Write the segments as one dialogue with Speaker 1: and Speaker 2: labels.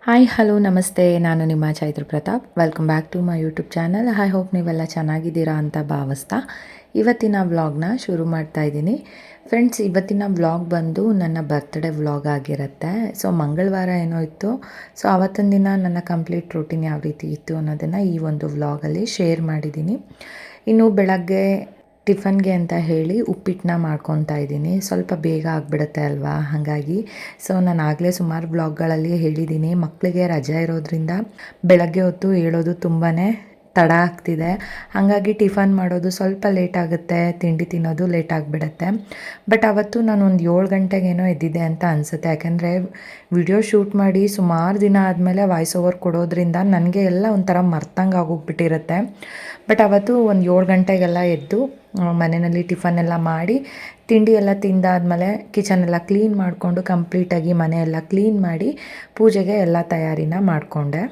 Speaker 1: Hi hello ನಮಸ್ತೆ. ನಾನು ನಿಮ್ಮ Chaitra Pratap. Welcome back to my YouTube channel. I hope ನೀವೆಲ್ಲ ಚೆನ್ನಾಗಿದ್ದೀರಾ ಅಂತ ಭಾವಿಸ್ತಾ ಇವತ್ತಿನ ವ್ಲಾಗ್ನ ಶುರು ಮಾಡ್ತಾ ಇದ್ದೀನಿ. ಫ್ರೆಂಡ್ಸ್, ಇವತ್ತಿನ ವ್ಲಾಗ್ ಬಂದು ನನ್ನ ಬರ್ತ್ಡೇ ವ್ಲಾಗ್ ಆಗಿರುತ್ತೆ. ಸೊ ಮಂಗಳವಾರ ಏನೋ ಇತ್ತು. ಸೊ ಆವತ್ತಿನ ದಿನ ನನ್ನ ಕಂಪ್ಲೀಟ್ ರೂಟೀನ್ ಯಾವ ರೀತಿ ಇತ್ತು ಅನ್ನೋದನ್ನು ಈ ಒಂದು ವ್ಲಾಗಲ್ಲಿ ಶೇರ್ ಮಾಡಿದ್ದೀನಿ. ಇನ್ನು ಬೆಳಗ್ಗೆ ಟಿಫನ್ಗೆ ಅಂತ ಹೇಳಿ ಉಪ್ಪಿಟ್ಟನ್ನ ಮಾಡ್ಕೊತಾ ಇದ್ದೀನಿ. ಸ್ವಲ್ಪ ಬೇಗ ಆಗಿಬಿಡುತ್ತೆ ಅಲ್ವಾ, ಹಾಗಾಗಿ ನಾನು ಆಗಲೇ ಸುಮಾರು ಬ್ಲಾಗ್ಗಳಲ್ಲಿ ಹೇಳಿದ್ದೀನಿ, ಮಕ್ಕಳಿಗೆ ರಜೆ ಇರೋದ್ರಿಂದ ಬೆಳಗ್ಗೆ ಹೊತ್ತು ಏಳೋದು ತುಂಬಾ ತಡ ಆಗ್ತಿದೆ. ಹಾಗಾಗಿ ಟಿಫನ್ ಮಾಡೋದು ಸ್ವಲ್ಪ ಲೇಟ್ ಆಗುತ್ತೆ, ತಿಂಡಿ ತಿನ್ನೋದು ಲೇಟ್ ಆಗಿಬಿಡುತ್ತೆ. ಬಟ್ ಅವತ್ತು ನಾನು ಒಂದು 7 ಗಂಟೆಗೇನೋ ಎದ್ದಿದ್ದೆ ಅಂತ ಅನಿಸುತ್ತೆ. ಯಾಕೆಂದರೆ ವಿಡಿಯೋ ಶೂಟ್ ಮಾಡಿ ಸುಮಾರು ದಿನ ಆದಮೇಲೆ ವಾಯ್ಸ್ ಓವರ್ ಕೊಡೋದ್ರಿಂದ ನನಗೆ ಎಲ್ಲ ಒಂಥರ ಮರ್ತಂಗೆ ಆಗೋಗ್ಬಿಟ್ಟಿರುತ್ತೆ. ಬಟ್ ಅವತ್ತು ಒಂದು 7 ಗಂಟೆಗೆಲ್ಲ ಎದ್ದು ಮನೆಯಲ್ಲಿ ಟಿಫನ್ ಎಲ್ಲ ಮಾಡಿ ತಿಂಡಿ ಎಲ್ಲ ತಿಂದಾದ್ಮೇಲೆ ಕಿಚನೆಲ್ಲ ಕ್ಲೀನ್ ಮಾಡಿಕೊಂಡು ಕಂಪ್ಲೀಟಾಗಿ ಮನೆಯೆಲ್ಲ ಕ್ಲೀನ್ ಮಾಡಿ ಪೂಜೆಗೆ ಎಲ್ಲ ತಯಾರಿನ ಮಾಡಿಕೊಂಡೆ.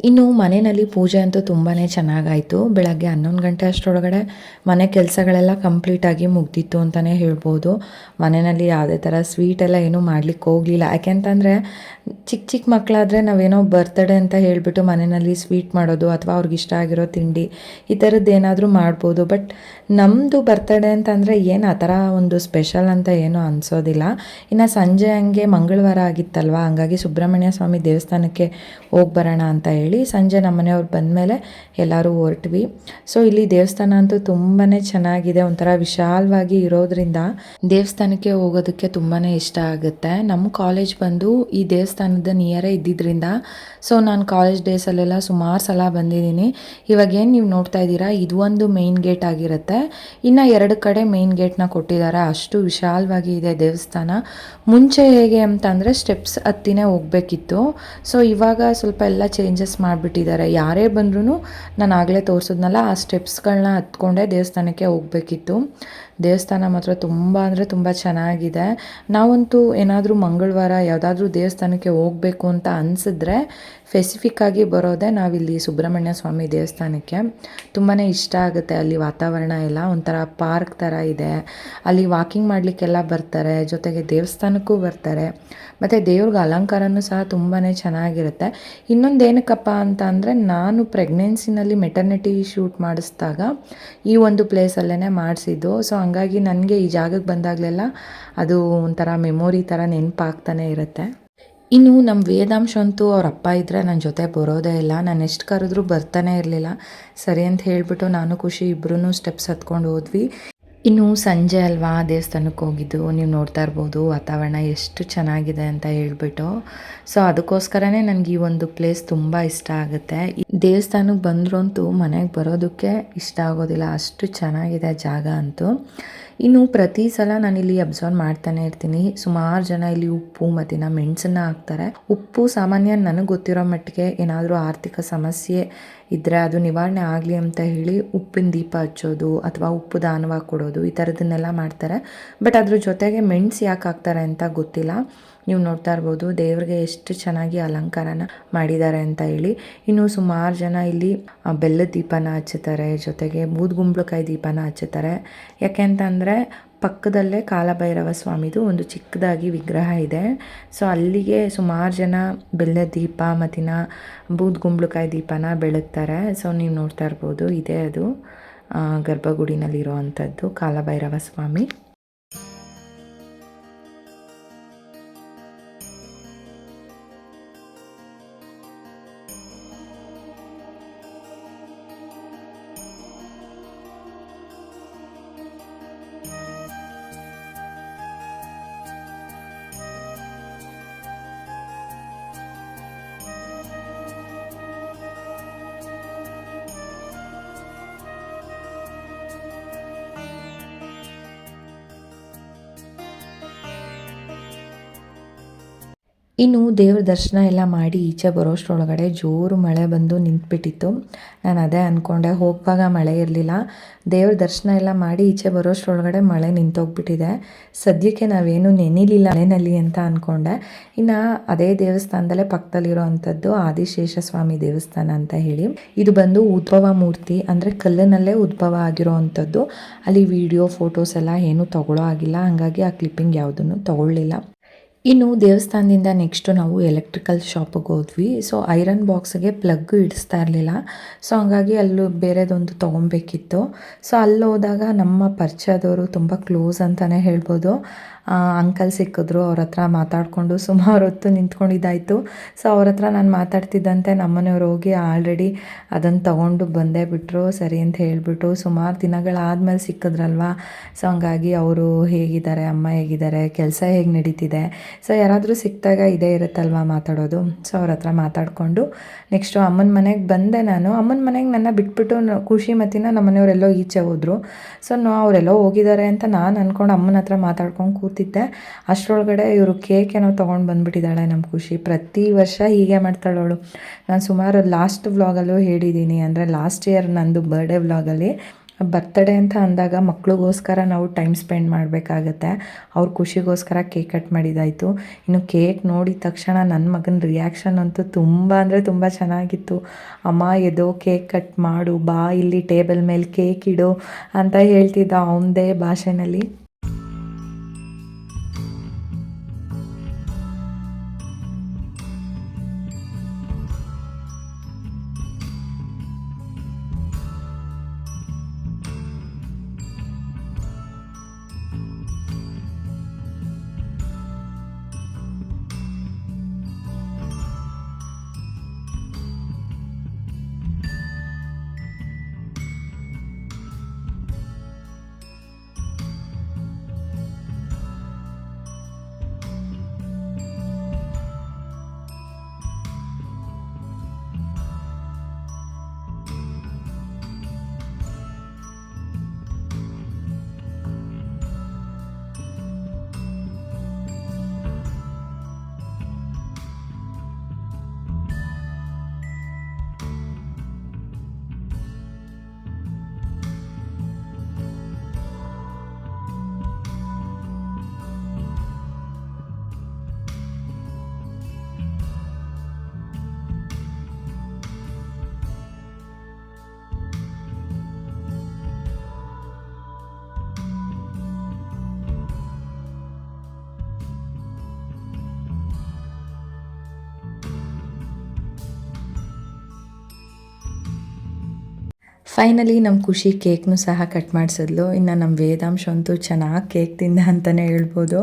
Speaker 1: ಇನ್ನು ಮನೆಯಲ್ಲಿ ಪೂಜೆ ಅಂತೂ ತುಂಬಾ ಚೆನ್ನಾಗಾಯಿತು. ಬೆಳಗ್ಗೆ 11 ಗಂಟೆ ಅಷ್ಟರೊಳಗಡೆ ಮನೆ ಕೆಲಸಗಳೆಲ್ಲ ಕಂಪ್ಲೀಟಾಗಿ ಮುಗ್ದಿತ್ತು ಅಂತಲೇ ಹೇಳ್ಬೋದು. ಮನೆಯಲ್ಲಿ ಯಾವುದೇ ಥರ ಸ್ವೀಟೆಲ್ಲ ಏನೂ ಮಾಡಲಿಕ್ಕೆ ಹೋಗಲಿಲ್ಲ. ಯಾಕೆಂತಂದರೆ ಚಿಕ್ಕ ಚಿಕ್ಕ ಮಕ್ಕಳಾದರೆ ನಾವೇನೋ ಬರ್ತ್ಡೇ ಅಂತ ಹೇಳಿಬಿಟ್ಟು ಮನೆಯಲ್ಲಿ ಸ್ವೀಟ್ ಮಾಡೋದು ಅಥವಾ ಅವ್ರಿಗೆ ಇಷ್ಟ ಆಗಿರೋ ತಿಂಡಿ ಈ ಥರದ್ದು ಏನಾದರೂ ಮಾಡ್ಬೋದು. ಬಟ್ ನಮ್ಮದು ಬರ್ತ್ಡೇ ಅಂತಂದರೆ ಏನು ಆ ಥರ ಒಂದು ಸ್ಪೆಷಲ್ ಅಂತ ಏನೂ ಅನಿಸೋದಿಲ್ಲ. ಇನ್ನು ಸಂಜೆ ಹಂಗೆ ಮಂಗಳವಾರ ಆಗಿತ್ತಲ್ವ, ಹಂಗಾಗಿ ಸುಬ್ರಹ್ಮಣ್ಯ ಸ್ವಾಮಿ ದೇವಸ್ಥಾನಕ್ಕೆ ಹೋಗಿ ಬರೋಣ ಅಂತ ಹೇಳಿ ಸಂಜೆ ನಮ್ಮ ಮನೆಯವ್ರು ಬಂದಮೇಲೆ ಎಲ್ಲರೂ ಹೊರಟ್ವಿ. ಸೊ ಇಲ್ಲಿ ದೇವಸ್ಥಾನ ಅಂತೂ ತುಂಬಾ ಚೆನ್ನಾಗಿದೆ. ಒಂಥರ ವಿಶಾಲವಾಗಿ ಇರೋದ್ರಿಂದ ದೇವಸ್ಥಾನಕ್ಕೆ ಹೋಗೋದಕ್ಕೆ ತುಂಬಾ ಇಷ್ಟ ಆಗುತ್ತೆ. ನಮ್ಮ ಕಾಲೇಜ್ ಬಂದು ಈ ದೇವಸ್ಥಾನದ ನಿಯರೇ ಇದ್ದಿದ್ದರಿಂದ ಸೊ ನಾನು ಕಾಲೇಜ್ ಡೇಸಲ್ಲೆಲ್ಲ ಸುಮಾರು ಸಲ ಬಂದಿದ್ದೀನಿ. ಇವಾಗೇನು ನೀವು ನೋಡ್ತಾ ಇದ್ದೀರಾ, ಇದು ಒಂದು ಮೇನ್ ಗೇಟ್ ಆಗಿರುತ್ತೆ. ಇನ್ನು 2 ಕಡೆ ಮೇನ್ ಗೇಟ್ನ ಕೊಟ್ಟಿದ್ದಾರೆ. ಅಷ್ಟು ವಿಶಾಲವಾಗಿ ಇದೆ ದೇವಸ್ಥಾನ. ಮುಂಚೆ ಹೇಗೆ ಅಂತಂದರೆ ಸ್ಟೆಪ್ಸ್ ಹತ್ತಿನೇ ಹೋಗಬೇಕಿತ್ತು. ಸೊ ಇವಾಗ ಸ್ವಲ್ಪ ಎಲ್ಲ ಚೇಂಜಸ್ ಮಾಡಿಬಿಟ್ಟಿದ್ದಾರೆ. ಯಾರೇ ಬಂದ್ರೂ ನಾನು ಆಗಲೇ ತೋರಿಸಿದ್ನಲ್ಲ ಆ ಸ್ಟೆಪ್ಸ್ಗಳನ್ನ ಹತ್ಕೊಂಡೇ ದೇವಸ್ಥಾನಕ್ಕೆ ಹೋಗಬೇಕಿತ್ತು. ದೇವಸ್ಥಾನ ಮಾತ್ರ ತುಂಬ ಅಂದರೆ ತುಂಬ ಚೆನ್ನಾಗಿದೆ. ನಾವಂತೂ ಏನಾದರೂ ಮಂಗಳವಾರ ಯಾವುದಾದ್ರೂ ದೇವಸ್ಥಾನಕ್ಕೆ ಹೋಗಬೇಕು ಅಂತ ಅನಿಸಿದ್ರೆ ಸ್ಪೆಸಿಫಿಕ್ಕಾಗಿ ಬರೋದೇ ನಾವಿಲ್ಲಿ ಸುಬ್ರಹ್ಮಣ್ಯ ಸ್ವಾಮಿ ದೇವಸ್ಥಾನಕ್ಕೆ. ತುಂಬಾ ಇಷ್ಟ ಆಗುತ್ತೆ. ಅಲ್ಲಿ ವಾತಾವರಣ ಎಲ್ಲ ಒಂಥರ ಪಾರ್ಕ್ ಥರ ಇದೆ. ಅಲ್ಲಿ ವಾಕಿಂಗ್ ಮಾಡಲಿಕ್ಕೆಲ್ಲ ಬರ್ತಾರೆ, ಜೊತೆಗೆ ದೇವಸ್ಥಾನಕ್ಕೂ ಬರ್ತಾರೆ. ಮತ್ತು ದೇವ್ರಿಗೆ ಅಲಂಕಾರನೂ ಸಹ ತುಂಬಾ ಚೆನ್ನಾಗಿರುತ್ತೆ. ಇನ್ನೊಂದು ಏನಕ್ಕಪ್ಪ ಅಂತ ಅಂದರೆ, ನಾನು ಪ್ರೆಗ್ನೆನ್ಸಿನಲ್ಲಿ ಮೆಟರ್ನಿಟಿ ಶೂಟ್ ಮಾಡಿಸಿದಾಗ ಈ ಒಂದು ಪ್ಲೇಸಲ್ಲೇ ಮಾಡಿಸಿದ್ದು. ಸೊ ಹಂಗಾಗಿ ನನಗೆ ಈ ಜಾಗಕ್ಕೆ ಬಂದಾಗಲೆಲ್ಲ ಅದು ಒಂಥರ ಮೆಮೊರಿ ಥರ ನೆನಪಾಗ್ತಾನೆ ಇರುತ್ತೆ. ಇನ್ನು ನಮ್ಮ ವೇದಾಂಶ ಅಂತೂ ಅವ್ರ ಅಪ್ಪ ಇದ್ದರೆ ನನ್ನ ಜೊತೆ ಬರೋದೇ ಇಲ್ಲ. ನಾನು ಎಷ್ಟು ಕರೆದ್ರೂ ಬರ್ತಾನೆ ಇರಲಿಲ್ಲ. ಸರಿ ಅಂತ ಹೇಳಿಬಿಟ್ಟು ನಾನು ಖುಷಿ ಇಬ್ಬರೂ ಸ್ಟೆಪ್ಸ್ ಹತ್ಕೊಂಡು ಹೋದ್ವಿ. ಇನ್ನು ಸಂಜೆ ಅಲ್ವಾ ದೇವಸ್ಥಾನಕ್ಕೆ ಹೋಗಿದ್ದು, ನೀವು ನೋಡ್ತಾ ಇರ್ಬೋದು ವಾತಾವರಣ ಎಷ್ಟು ಚೆನ್ನಾಗಿದೆ ಅಂತ ಹೇಳ್ಬಿಟ್ಟು. ಸೊ ಅದಕ್ಕೋಸ್ಕರನೇ ನನಗೆ ಈ ಒಂದು ಪ್ಲೇಸ್ ತುಂಬ ಇಷ್ಟ ಆಗುತ್ತೆ. ಈ ದೇವಸ್ಥಾನಕ್ಕೆ ಬಂದ್ರಂತೂ ಮನೆಗೆ ಬರೋದಕ್ಕೆ ಇಷ್ಟ ಆಗೋದಿಲ್ಲ, ಅಷ್ಟು ಚೆನ್ನಾಗಿದೆ ಜಾಗ ಅಂತೂ. ಇನ್ನು ಪ್ರತಿ ಸಲ ನಾನಿಲ್ಲಿ ಅಬ್ಸರ್ವ್ ಮಾಡ್ತಾನೆ ಇರ್ತೀನಿ, ಸುಮಾರು ಜನ ಇಲ್ಲಿ ಉಪ್ಪು ಮತ್ತು ಮೆಣಸನ್ನು ಹಾಕ್ತಾರೆ. ಉಪ್ಪು ಸಾಮಾನ್ಯ ನನಗೆ ಗೊತ್ತಿರೋ ಮಟ್ಟಿಗೆ ಏನಾದರೂ ಆರ್ಥಿಕ ಸಮಸ್ಯೆ ಇದ್ದರೆ ಅದು ನಿವಾರಣೆ ಆಗಲಿ ಅಂತ ಹೇಳಿ ಉಪ್ಪಿನ ದೀಪ ಹಚ್ಚೋದು ಅಥವಾ ಉಪ್ಪು ದಾನವಾಗಿ ಕೊಡೋದು ಈ ಥರದನ್ನೆಲ್ಲ ಮಾಡ್ತಾರೆ. ಬಟ್ ಅದ್ರ ಜೊತೆಗೆ ಮೆಣಸು ಯಾಕೆ ಹಾಕ್ತಾರೆ ಅಂತ ಗೊತ್ತಿಲ್ಲ. ನೀವು ನೋಡ್ತಾ ಇರ್ಬೋದು ದೇವ್ರಿಗೆ ಎಷ್ಟು ಚೆನ್ನಾಗಿ ಅಲಂಕಾರನ ಮಾಡಿದ್ದಾರೆ ಅಂತ ಹೇಳಿ. ಇನ್ನು ಸುಮಾರು ಜನ ಇಲ್ಲಿ ಬೆಲ್ಲದ ದೀಪನ ಹಚ್ಚುತ್ತಾರೆ, ಜೊತೆಗೆ ಬೂದುಗುಂಬಳಕಾಯಿ ದೀಪನ ಹಚ್ಚುತ್ತಾರೆ. ಯಾಕೆ ಅಂತಂದರೆ ಪಕ್ಕದಲ್ಲೇ ಕಾಲಭೈರವ ಸ್ವಾಮಿದು ಒಂದು ಚಿಕ್ಕದಾಗಿ ವಿಗ್ರಹ ಇದೆ. ಸೊ ಅಲ್ಲಿಗೆ ಸುಮಾರು ಜನ ಬೆಲ್ಲದ ದೀಪ ಮತ್ತು ಬೂದುಗುಂಬಳಕಾಯಿ ದೀಪನ ಬೆಳಗ್ತಾರೆ. ಸೊ ನೀವು ನೋಡ್ತಾ ಇರ್ಬೋದು ಇದೇ ಅದು ಗರ್ಭಗುಡಿನಲ್ಲಿರೋ ಅಂಥದ್ದು ಕಾಲಭೈರವ ಸ್ವಾಮಿ. ಇನ್ನು ದೇವ್ರ ದರ್ಶನ ಎಲ್ಲ ಮಾಡಿ ಈಚೆ ಬರೋಷ್ಟರೊಳಗಡೆ ಜೋರು ಮಳೆ ಬಂದು ನಿಂತುಬಿಟ್ಟಿತ್ತು. ನಾನು ಅದೇ ಅಂದ್ಕೊಂಡೆ, ಹೋಗುವಾಗ ಮಳೆ ಇರಲಿಲ್ಲ, ದೇವ್ರ ದರ್ಶನ ಎಲ್ಲ ಮಾಡಿ ಈಚೆ ಬರೋಷ್ಟರೊಳಗಡೆ ಮಳೆ ನಿಂತೋಗ್ಬಿಟ್ಟಿದೆ, ಸದ್ಯಕ್ಕೆ ನಾವೇನು ನೆನಿಲಿಲ್ಲ ಮಳೆಯಲ್ಲಿ ಅಂತ ಅಂದ್ಕೊಂಡೆ. ಇನ್ನು ಅದೇ ದೇವಸ್ಥಾನದಲ್ಲೇ ಪಕ್ಕದಲ್ಲಿರೋ ಅಂಥದ್ದು ಆದಿಶೇಷ ಸ್ವಾಮಿ ದೇವಸ್ಥಾನ ಅಂತ ಹೇಳಿ. ಇದು ಬಂದು ಉದ್ಭವ ಮೂರ್ತಿ, ಅಂದರೆ ಕಲ್ಲಿನಲ್ಲೇ ಉದ್ಭವ ಆಗಿರೋ ಅಂಥದ್ದು. ಅಲ್ಲಿ ವಿಡಿಯೋ ಫೋಟೋಸ್ ಎಲ್ಲ ಏನೂ ತಗೊಳ್ಳೋ ಆಗಿಲ್ಲ, ಹಾಗಾಗಿ ಆ ಕ್ಲಿಪ್ಪಿಂಗ್ ಯಾವುದನ್ನು ತಗೊಳ್ಳಿಲ್ಲ. ಇನ್ನು ದೇವಸ್ಥಾನದಿಂದ ನೆಕ್ಸ್ಟು ನಾವು ಎಲೆಕ್ಟ್ರಿಕಲ್ ಶಾಪಿಗೆ ಹೋದ್ವಿ. ಸೊ ಐರನ್ ಬಾಕ್ಸ್ಗೆ ಪ್ಲಗ್ ಇಡಿಸ್ತಾ ಇರಲಿಲ್ಲ, ಸೊ ಹಂಗಾಗಿ ಅಲ್ಲೂ ಬೇರೆದೊಂದು ತೊಗೊಬೇಕಿತ್ತು. ಸೊ ಅಲ್ಲಿ ಹೋದಾಗ ನಮ್ಮ ಪರಿಚಯದವರು ತುಂಬ ಕ್ಲೋಸ್ ಅಂತಲೇ ಹೇಳ್ಬೋದು, ಅಂಕಲ್ ಸಿಕ್ಕಿದ್ರು. ಅವ್ರ ಹತ್ರ ಮಾತಾಡಿಕೊಂಡು ಸುಮಾರು ಹೊತ್ತು ನಿಂತ್ಕೊಂಡಿದ್ದಾಯಿತು. ಸೊ ಅವ್ರ ಹತ್ರ ನಾನು ಮಾತಾಡ್ತಿದ್ದಂತೆ ನಮ್ಮನೆಯವ್ರು ಹೋಗಿ ಆಲ್ರೆಡಿ ಅದನ್ನು ತೊಗೊಂಡು ಬಂದೇ ಬಿಟ್ಟರು. ಸರಿ ಅಂತ ಹೇಳಿಬಿಟ್ಟು ಸುಮಾರು ದಿನಗಳಾದಮೇಲೆ ಸಿಕ್ಕಿದ್ರಲ್ವ, ಸೊ ಹಂಗಾಗಿ ಅವರು ಹೇಗಿದ್ದಾರೆ, ಅಮ್ಮ ಹೇಗಿದ್ದಾರೆ, ಕೆಲಸ ಹೇಗೆ ನಡೀತಿದೆ, ಸೊ ಯಾರಾದರೂ ಸಿಕ್ಕಿದಾಗ ಇದೇ ಇರುತ್ತಲ್ವ ಮಾತಾಡೋದು. ಸೊ ಅವ್ರ ಹತ್ರ ಮಾತಾಡಿಕೊಂಡು ನೆಕ್ಸ್ಟು ಅಮ್ಮನ ಮನೆಗೆ ಬಂದೆ. ನಾನು ಅಮ್ಮನ ಮನೆಗೆ ನನ್ನ ಬಿಟ್ಬಿಟ್ಟು ಖುಷಿ ಮತ್ತಿನ ನಮ್ಮ ಮನೆಯವರೆಲ್ಲೋ ಈಚೆ ಹೋದರು. ಸೊ ಅವರೆಲ್ಲೋ ಹೋಗಿದ್ದಾರೆ ಅಂತ ನಾನು ಅಂದ್ಕೊಂಡು ಅಮ್ಮನ ಹತ್ರ ಮಾತಾಡ್ಕೊಂಡು ಕೂತಿದ್ದೆ. ಅಷ್ಟರೊಳಗಡೆ ಇವರು ಕೇಕ್ ಏನೋ ತೊಗೊಂಡು ಬಂದುಬಿಟ್ಟಿದ್ದಾಳೆ ನಮ್ಮ ಖುಷಿ. ಪ್ರತಿ ವರ್ಷ ಹೀಗೆ ಮಾಡ್ತಾಳವಳು. ನಾನು ಸುಮಾರು ಲಾಸ್ಟ್ ವ್ಲಾಗಲ್ಲೂ ಹೇಳಿದ್ದೀನಿ, ಅಂದರೆ ಲಾಸ್ಟ್ ಇಯರ್ ನಂದು ಬರ್ಡೇ ವ್ಲಾಗಲ್ಲಿ ಬರ್ತಡೇ ಅಂತ ಅಂದಾಗ ಮಕ್ಳಿಗೋಸ್ಕರ ನಾವು ಟೈಮ್ ಸ್ಪೆಂಡ್ ಮಾಡಬೇಕಾಗತ್ತೆ. ಅವ್ರ ಖುಷಿಗೋಸ್ಕರ ಕೇಕ್ ಕಟ್ ಮಾಡಿದ್ದಾಯಿತು. ಇನ್ನು ಕೇಕ್ ನೋಡಿದ ತಕ್ಷಣ ನನ್ನ ಮಗನ ರಿಯಾಕ್ಷನ್ ಅಂತೂ ತುಂಬ ಅಂದರೆ ತುಂಬ ಚೆನ್ನಾಗಿತ್ತು. ಅಮ್ಮ ಎದೋ ಕೇಕ್ ಕಟ್ ಮಾಡು, ಬಾ ಇಲ್ಲಿ ಟೇಬಲ್ ಮೇಲೆ ಕೇಕ್ ಇಡು ಅಂತ ಹೇಳ್ತಿದ್ದ ಅವನದೇ ಭಾಷೆನಲ್ಲಿ. ಫೈನಲಿ ನಮ್ಮ ಖುಷಿ ಕೇಕ್ನು ಸಹ ಕಟ್ ಮಾಡಿಸಿದ್ಲು. ಇನ್ನು ನಮ್ಮ ವೇದಾಂಶ ಅಂತೂ ಚೆನ್ನಾಗಿ ಕೇಕ್ ತಿಂದ ಅಂತಲೇ ಹೇಳ್ಬೋದು.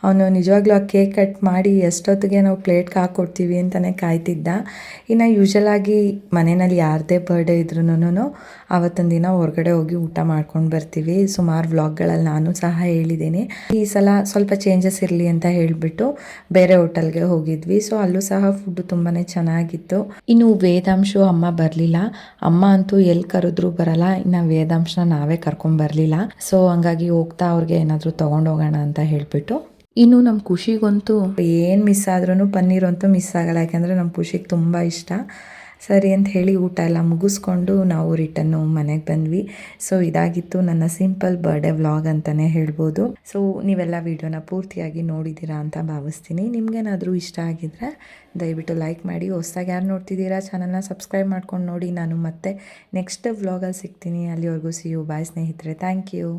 Speaker 1: ಅವನು ನಿಜವಾಗ್ಲೂ ಆ ಕೇಕ್ ಕಟ್ ಮಾಡಿ ಎಷ್ಟೊತ್ತಿಗೆ ನಾವು ಪ್ಲೇಟ್ಗೆ ಹಾಕ್ಕೊಡ್ತೀವಿ ಅಂತಲೇ ಕಾಯ್ತಿದ್ದ. ಇನ್ನು ಯೂಶಲಾಗಿ ಮನೆಯಲ್ಲಿ ಯಾರದೇ ಬರ್ಡೇ ಇದ್ರೂ ಆವತ್ತಿನ ದಿನ ಹೊರಗಡೆ ಹೋಗಿ ಊಟ ಮಾಡ್ಕೊಂಡು ಬರ್ತೀವಿ. ಸುಮಾರು ವ್ಲಾಗ್ಗಳಲ್ಲಿ ನಾನು ಸಹ ಹೇಳಿದ್ದೀನಿ. ಈ ಸಲ ಸ್ವಲ್ಪ ಚೇಂಜಸ್ ಇರಲಿ ಅಂತ ಹೇಳಿಬಿಟ್ಟು ಬೇರೆ ಹೋಟೆಲ್ಗೆ ಹೋಗಿದ್ವಿ. ಸೊ ಅಲ್ಲೂ ಸಹ ಫುಡ್ ತುಂಬಾ ಚೆನ್ನಾಗಿತ್ತು. ಇನ್ನು ವೇದಾಂಶು ಅಮ್ಮ ಬರಲಿಲ್ಲ. ಅಮ್ಮ ಅಂತೂ ಎಲ್ಲಿ ಕರೆದ್ರೂ ಬರಲ್ಲ, ಇನ್ನು ವೇದಾಂಶನ ನಾವೇ ಕರ್ಕೊಂಬರಲಿಲ್ಲ. ಸೊ ಹಂಗಾಗಿ ಹೋಗ್ತಾ ಅವ್ರಿಗೆ ಏನಾದರೂ ತೊಗೊಂಡೋಗೋಣ ಅಂತ ಹೇಳಿಬಿಟ್ಟು. ಇನ್ನು ನಮ್ಮ ಖುಷಿಗಂತೂ ಏನು ಮಿಸ್ ಆದ್ರೂ ಪನ್ನೀರ್ ಅಂತೂ ಮಿಸ್ ಆಗಲ್ಲ, ಯಾಕೆಂದರೆ ನಮ್ಮ ಖುಷಿಗೆ ತುಂಬ ಇಷ್ಟ. ಸರಿ ಅಂತ ಹೇಳಿ ಊಟ ಎಲ್ಲ ಮುಗಿಸ್ಕೊಂಡು ನಾವು ರಿಟರ್ನು ಮನೆಗೆ ಬಂದ್ವಿ. ಸೊ ಇದಾಗಿತ್ತು ನನ್ನ ಸಿಂಪಲ್ ಬರ್ಡೇ ವ್ಲಾಗ್ ಅಂತಲೇ ಹೇಳ್ಬೋದು. ಸೊ ನೀವೆಲ್ಲ ವೀಡಿಯೋನ ಪೂರ್ತಿಯಾಗಿ ನೋಡಿದ್ದೀರಾ ಅಂತ ಭಾವಿಸ್ತೀನಿ. ನಿಮ್ಗೇನಾದರೂ ಇಷ್ಟ ಆಗಿದ್ರೆ ದಯವಿಟ್ಟು ಲೈಕ್ ಮಾಡಿ. ಹೊಸ್ದಾಗಿ ಯಾರು ನೋಡ್ತಿದ್ದೀರಾ ಚಾನಲ್ನ ಸಬ್ಸ್ಕ್ರೈಬ್ ಮಾಡ್ಕೊಂಡು ನೋಡಿ. ನಾನು ಮತ್ತೆ ನೆಕ್ಸ್ಟ್ ವ್ಲಾಗಲ್ಲಿ ಸಿಗ್ತೀನಿ. ಅಲ್ಲಿವರೆಗೂ ಸಿ ಯು. ಬಾಯ್ ಸ್ನೇಹಿತರೆ. Thank you.